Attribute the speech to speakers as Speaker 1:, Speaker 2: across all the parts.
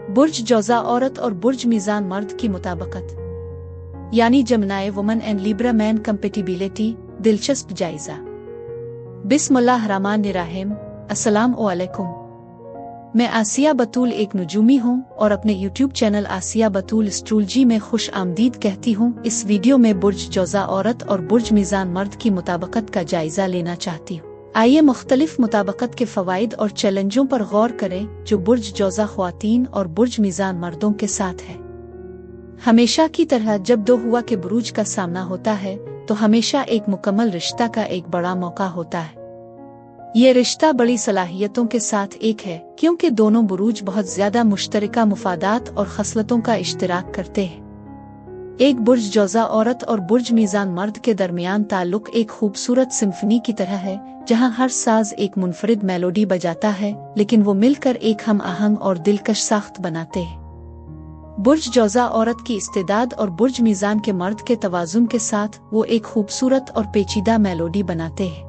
Speaker 1: बुर्ज जौज़ा औरत और बुर्ज मीज़ान मर्द की मुताबिकत, यानी Gemini woman and Libra man compatibility. दिलचस्प जायजा। बिस्मिल्लाहिर्रहमानिर्रहीम। अस्सलाम वालेकुम। मैं आसिया बतूल एक नुजूमी हूँ और अपने यूट्यूब चैनल आसिया बतूल एस्ट्रोलॉजी में खुश आमदीद कहती हूँ। इस वीडियो में बुर्ज जौज़ा औरत और बुर्ज मीज़ान मर्द की मुताबिकत का जायजा लेना चाहती हूँ। आइए मुख्तलिफ मुताबिकत के फ़वाइद और चैलेंजों पर गौर करें जो बुर्ज जौज़ा ख्वातीन और बुर्ज मीज़ान मर्दों के साथ है। हमेशा की तरह जब दो हुआ के बुरूज का सामना होता है तो हमेशा एक मुकम्मल रिश्ता का एक बड़ा मौका होता है। ये रिश्ता बड़ी सलाहियतों के साथ एक है क्योंकि दोनों बुरूज बहुत ज्यादा मुश्तरका मुफादात और खसलतों का इश्तिराक करते हैं। एक बुर्ज जौज़ा औरत और बुर्ज मीज़ान मर्द के दरमियान ताल्लुक एक खूबसूरत सिम्फनी की तरह है जहां हर साज एक मुनफरिद मेलोडी बजाता है, लेकिन वो मिलकर एक हम आहंग और दिलकश साख्त बनाते हैं। बुर्ज जौज़ा औरत की इस्तेदाद और बुर्ज मीज़ान के मर्द के तवाज़ुन के साथ वो एक खूबसूरत और पेचीदा मेलोडी बनाते हैं।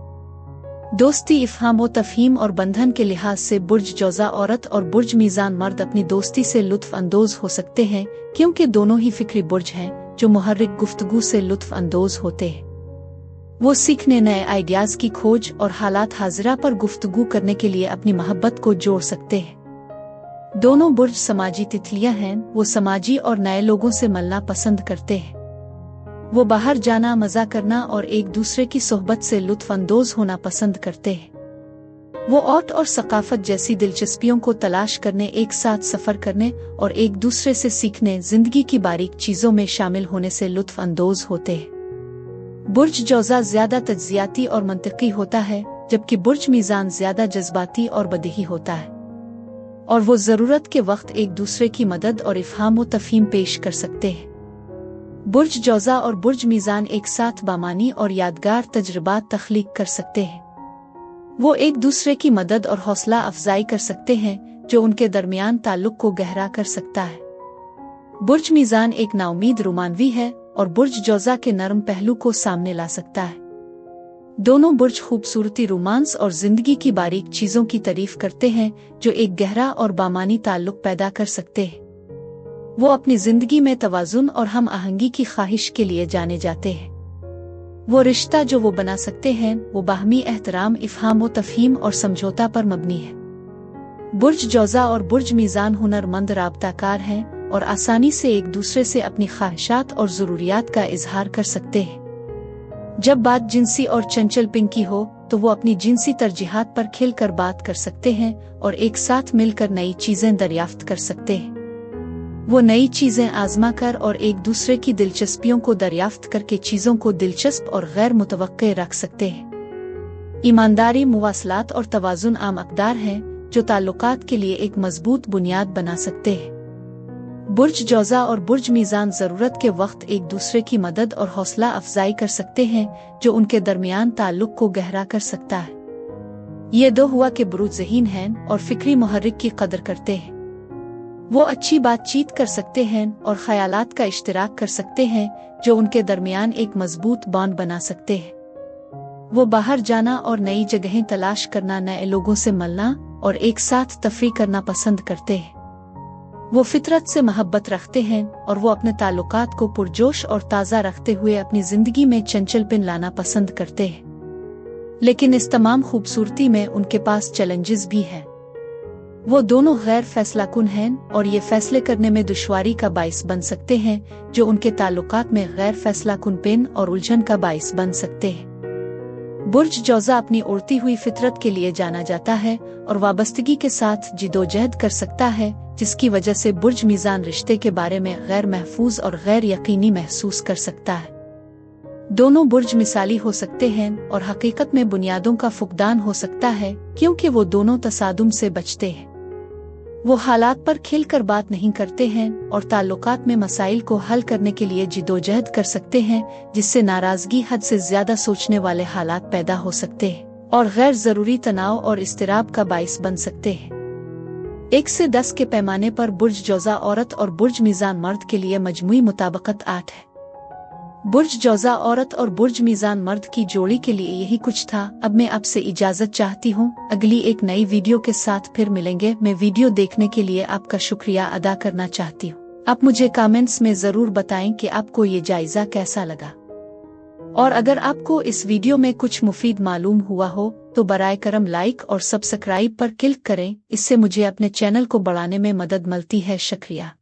Speaker 1: दोस्ती, इफ़हाम व तफ़हीम और बंधन के लिहाज से बुर्ज जौज़ा औरत और बुर्ज मीज़ान मर्द अपनी दोस्ती से लुत्फ़ अंदोज़ हो सकते हैं क्योंकि दोनों ही फ़िक्री बुर्ज हैं जो मुहर्रिक गुफ्तगू से लुत्फ़ अंदोज़ होते हैं। वो सीखने, नए आइडियाज़ की खोज और हालात हाजिरा पर गुफ्तगू करने के लिए अपनी मोहब्बत को जोड़ सकते हैं। दोनों बुर्ज समाजी तितलियां हैं। वो समाजी और नए लोगों से मिलना पसंद करते हैं। वो बाहर जाना, मज़ा करना और एक दूसरे की सोहबत से लुत्फ़ अंदोज़ होना पसंद करते हैं। वो आर्ट और सकाफत जैसी दिलचस्पियों को तलाश करने, एक साथ सफ़र करने और एक दूसरे से सीखने, ज़िंदगी की बारीक चीज़ों में शामिल होने से लुत्फ़ अंदोज़ होते हैं। बुर्ज जौज़ा ज़्यादा तज्ज़ियाती और मंतिकी होता है जबकि बुर्ज मीज़ान ज़्यादा जज्बाती और बदीही होता है, और वो ज़रूरत के वक्त एक दूसरे की मदद और इफ़हाम व तफ़हीम पेश कर सकते हैं। बुर्ज जौज़ा और बुर्ज मीज़ान एक साथ बामानी और यादगार तजर्बात तख्लीक कर सकते हैं। वो एक दूसरे की मदद और हौसला अफजाई कर सकते हैं जो उनके दरमियान ताल्लुक को गहरा कर सकता है। बुर्ज मीज़ान एक नाउमीद रोमानवी है और बुर्ज जौज़ा के नरम पहलू को सामने ला सकता है। दोनों बुर्ज खूबसूरती, रोमांस और जिंदगी की बारीक चीजों की तारीफ करते हैं जो एक गहरा और बामानी ताल्लुक पैदा कर सकते हैं। वो अपनी जिंदगी में तवाज़ुन और हम आहंगी की ख्वाहिश के लिए जाने जाते हैं। वो रिश्ता जो वो बना सकते हैं वो बाहमी एहतराम, इफ़हाम व तफ़हीम और समझौता पर मबनी है। बुर्ज जौज़ा और बुर्ज मीज़ान हुनरमंद, राब्ताकार हैं और आसानी से एक दूसरे से अपनी ख्वाहिशात और ज़रूरियात का इजहार कर सकते हैं। जब बात जिनसी और चंचल पिंग की हो तो वो अपनी जिनसी तरजीहात पर खिलकर बात कर सकते हैं और एक साथ मिलकर नई चीजें दरियाफ्त कर सकते हैं। वो नई चीजें आजमा कर और एक दूसरे की दिलचस्पियों को दरियाफ्त करके चीजों को दिलचस्प और गैर मुतवक्के रख सकते हैं। ईमानदारी, मुवासलात और तवाज़ुन आम अक़दार हैं जो ताल्लुकात के लिए एक मजबूत बुनियाद बना सकते हैं। बुर्ज जौज़ा और बुर्ज मीज़ान ज़रूरत के वक्त एक दूसरे की मदद और हौसला अफजाई कर सकते हैं जो उनके दरमियान ताल्लुक को गहरा कर सकता है। ये दो हुआ के बुरूज ज़हीन हैं और फिक्री मुहर्रिक की कदर करते हैं। वो अच्छी बातचीत कर सकते हैं और ख्यालात का इश्तिराक कर सकते हैं जो उनके दरमियान एक मजबूत बॉन्ड बना सकते हैं। वो बाहर जाना और नई जगहें तलाश करना, नए लोगों से मिलना और एक साथ तफरी करना पसंद करते हैं। वो फितरत से मोहब्बत रखते हैं और वो अपने ताल्लुकात को पुरजोश और ताज़ा रखते हुए अपनी जिंदगी में चंचलपन लाना पसंद करते हैं। लेकिन इस तमाम खूबसूरती में उनके पास चैलेंजेस भी हैं। वो दोनों गैर फैसलाकुन हैं और ये फैसले करने में दुश्वारी का बाइस बन सकते हैं जो उनके ताल्लुकात में गैर फैसलाकुनपन और उलझन का बाइस बन सकते हैं। बुर्ज जौज़ा अपनी उड़ती हुई फितरत के लिए जाना जाता है और वाबस्तगी के साथ जिदोजहद कर सकता है, जिसकी वजह से बुर्ज मीज़ान रिश्ते के बारे में गैर महफूज और गैर यकीनी महसूस कर सकता है। दोनों बुर्ज मिसाली हो सकते हैं और हकीकत में बुनियादों का फुकदान हो सकता है क्योंकि वो दोनों तसादुम से बचते हैं। वो हालात पर खिलकर बात नहीं करते हैं और ताल्लुकात में मसाइल को हल करने के लिए जिदोजहद कर सकते हैं, जिससे नाराजगी, हद से ज्यादा सोचने वाले हालात पैदा हो सकते हैं और गैर जरूरी तनाव और इस्तिराब का बाइस बन सकते हैं। 1 से 10 के पैमाने पर बुर्ज जौज़ा औरत और बुर्ज मीज़ान मर्द के लिए मजमूई मुताबिकत 8 है। बुर्ज जौज़ा औरत और बुर्ज मीज़ान मर्द की जोड़ी के लिए यही कुछ था। अब मैं आपसे इजाज़त चाहती हूँ। अगली एक नई वीडियो के साथ फिर मिलेंगे। मैं वीडियो देखने के लिए आपका शुक्रिया अदा करना चाहती हूँ। आप मुझे कमेंट्स में ज़रूर बताएं कि आपको ये जायज़ा कैसा लगा, और अगर आपको इस वीडियो में कुछ मुफीद मालूम हुआ हो तो बराए करम लाइक और सब्सक्राइब पर क्लिक करें। इससे मुझे अपने चैनल को बढ़ाने में मदद मिलती है। शुक्रिया।